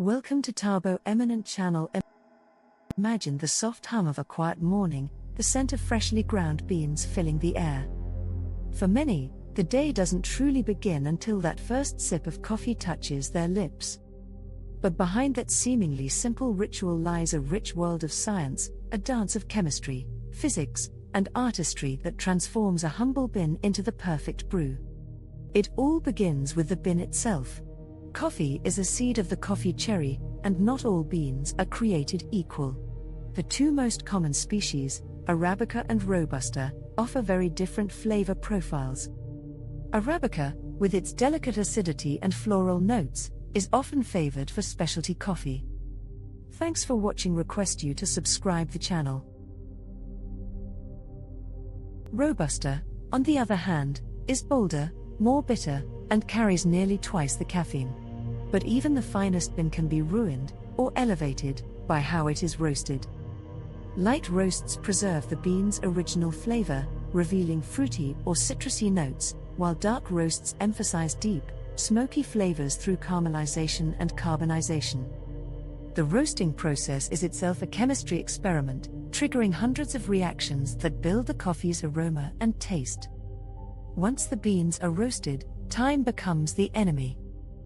Welcome to Tabo Eminent Channel. Imagine the soft hum of a quiet morning, the scent of freshly ground beans filling the air. For many, the day doesn't truly begin until that first sip of coffee touches their lips. But behind that seemingly simple ritual lies a rich world of science, a dance of chemistry, physics, and artistry that transforms a humble bean into the perfect brew. It all begins with the bean itself. Coffee is a seed of the coffee cherry, and not all beans are created equal. The two most common species, Arabica and Robusta, offer very different flavor profiles. Arabica, with its delicate acidity and floral notes, is often favored for specialty coffee. Thanks for watching. Request you to subscribe the channel. Robusta, on the other hand, is bolder, more bitter, and carries nearly twice the caffeine. But even the finest bean can be ruined, or elevated, by how it is roasted. Light roasts preserve the bean's original flavor, revealing fruity or citrusy notes, while dark roasts emphasize deep, smoky flavors through caramelization and carbonization. The roasting process is itself a chemistry experiment, triggering hundreds of reactions that build the coffee's aroma and taste. Once the beans are roasted, time becomes the enemy.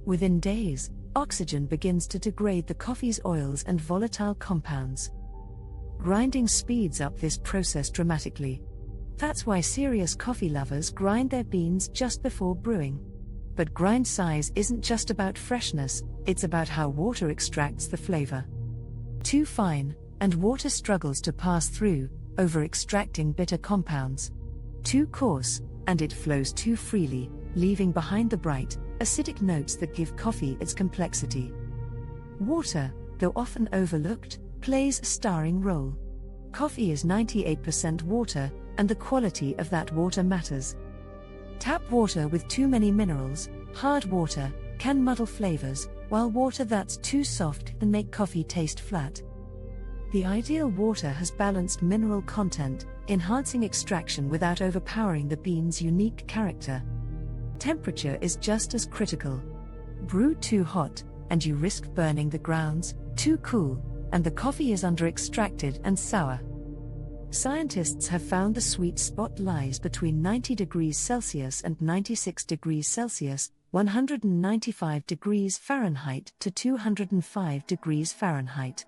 Within days, oxygen begins to degrade the coffee's oils and volatile compounds. Grinding speeds up this process dramatically. That's why serious coffee lovers grind their beans just before brewing. But grind size isn't just about freshness, it's about how water extracts the flavor. Too fine, and water struggles to pass through, over-extracting bitter compounds. Too coarse, and it flows too freely, leaving behind the bright, acidic notes that give coffee its complexity. Water, though often overlooked, plays a starring role. Coffee is 98% water, and the quality of that water matters. Tap water with too many minerals, hard water, can muddle flavors, while water that's too soft can make coffee taste flat. The ideal water has balanced mineral content, enhancing extraction without overpowering the bean's unique character. Temperature is just as critical. Brew too hot, and you risk burning the grounds; too cool, and the coffee is under-extracted and sour. Scientists have found the sweet spot lies between 90 degrees Celsius and 96 degrees Celsius, 195 degrees Fahrenheit to 205 degrees Fahrenheit.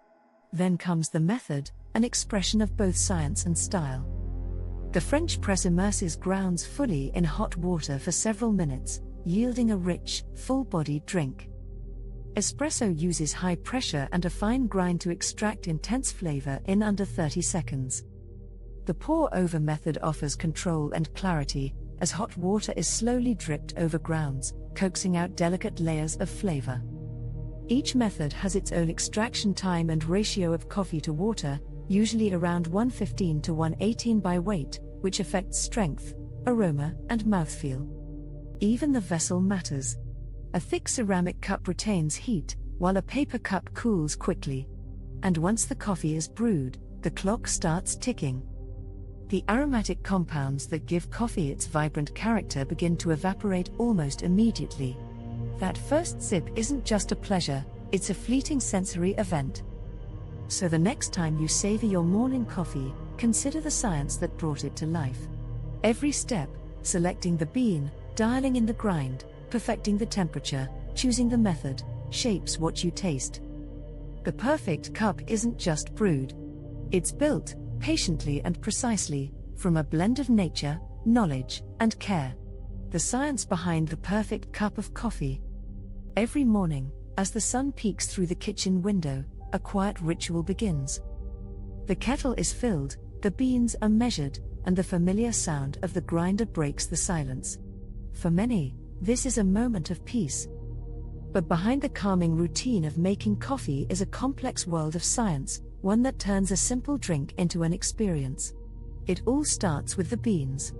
Then comes the method, an expression of both science and style. The French press immerses grounds fully in hot water for several minutes, yielding a rich, full-bodied drink. Espresso uses high pressure and a fine grind to extract intense flavor in under 30 seconds. The pour-over method offers control and clarity, as hot water is slowly dripped over grounds, coaxing out delicate layers of flavor. Each method has its own extraction time and ratio of coffee to water, usually around 1:15 to 1:18 by weight, which affects strength, aroma, and mouthfeel. Even the vessel matters. A thick ceramic cup retains heat, while a paper cup cools quickly. And once the coffee is brewed, the clock starts ticking. The aromatic compounds that give coffee its vibrant character begin to evaporate almost immediately. That first sip isn't just a pleasure, it's a fleeting sensory event. So the next time you savor your morning coffee, consider the science that brought it to life. Every step, selecting the bean, dialing in the grind, perfecting the temperature, choosing the method, shapes what you taste. The perfect cup isn't just brewed. It's built, patiently and precisely, from a blend of nature, knowledge, and care. The science behind the perfect cup of coffee. Every morning, as the sun peeks through the kitchen window, a quiet ritual begins. The kettle is filled, the beans are measured, and the familiar sound of the grinder breaks the silence. For many, this is a moment of peace. But behind the calming routine of making coffee is a complex world of science, one that turns a simple drink into an experience. It all starts with the beans.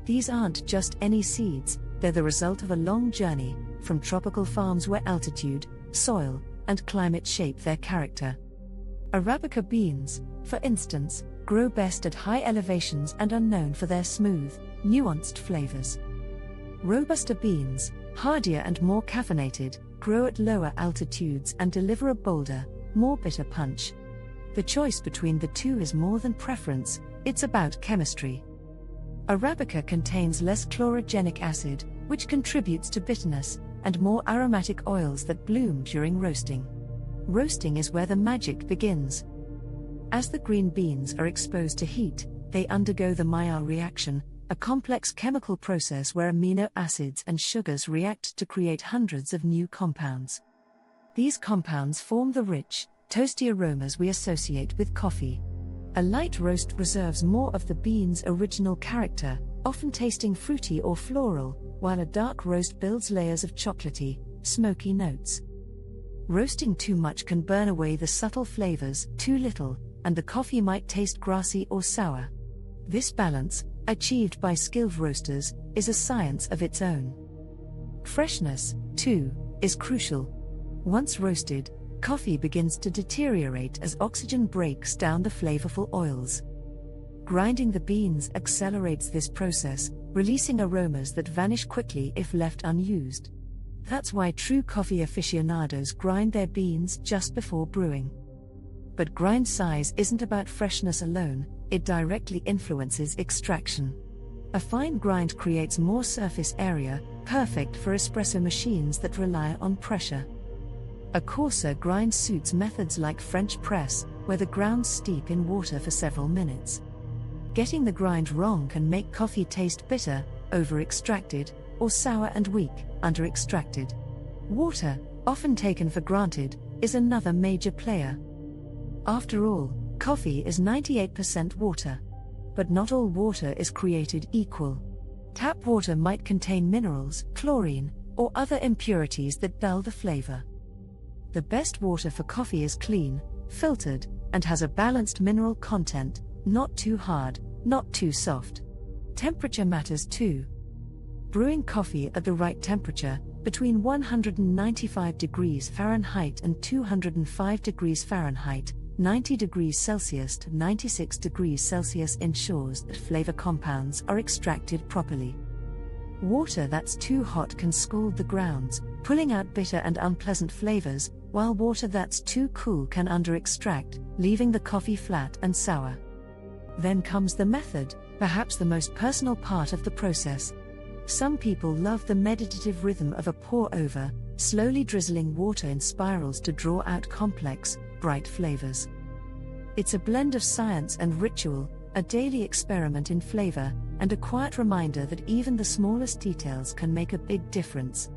These aren't just any seeds, they're the result of a long journey, from tropical farms where altitude, soil, and climate shape their character. Arabica beans, for instance, grow best at high elevations and are known for their smooth, nuanced flavors. Robusta beans, hardier and more caffeinated, grow at lower altitudes and deliver a bolder, more bitter punch. The choice between the two is more than preference, it's about chemistry. Arabica contains less chlorogenic acid, which contributes to bitterness, and more aromatic oils that bloom during roasting. Roasting is where the magic begins. As the green beans are exposed to heat, they undergo the Maillard reaction, a complex chemical process where amino acids and sugars react to create hundreds of new compounds. These compounds form the rich, toasty aromas we associate with coffee. A light roast preserves more of the bean's original character, often tasting fruity or floral, while a dark roast builds layers of chocolatey, smoky notes. Roasting too much can burn away the subtle flavors, too little, and the coffee might taste grassy or sour. This balance, achieved by skilled roasters, is a science of its own. Freshness, too, is crucial. Once roasted, coffee begins to deteriorate as oxygen breaks down the flavorful oils. Grinding the beans accelerates this process, releasing aromas that vanish quickly if left unused. That's why true coffee aficionados grind their beans just before brewing. But grind size isn't about freshness alone, it directly influences extraction. A fine grind creates more surface area, perfect for espresso machines that rely on pressure. A coarser grind suits methods like French press, where the grounds steep in water for several minutes. Getting the grind wrong can make coffee taste bitter, over-extracted, or sour and weak, under-extracted. Water, often taken for granted, is another major player. After all, coffee is 98% water. But not all water is created equal. Tap water might contain minerals, chlorine, or other impurities that dull the flavor. The best water for coffee is clean, filtered, and has a balanced mineral content, not too hard, not too soft. Temperature matters too. Brewing coffee at the right temperature, between 195 degrees Fahrenheit and 205 degrees Fahrenheit, 90 degrees Celsius to 96 degrees Celsius ensures that flavor compounds are extracted properly. Water that's too hot can scald the grounds, pulling out bitter and unpleasant flavors, while water that's too cool can under-extract, leaving the coffee flat and sour. Then comes the method, perhaps the most personal part of the process. Some people love the meditative rhythm of a pour-over, slowly drizzling water in spirals to draw out complex, bright flavors. It's a blend of science and ritual, a daily experiment in flavor, and a quiet reminder that even the smallest details can make a big difference.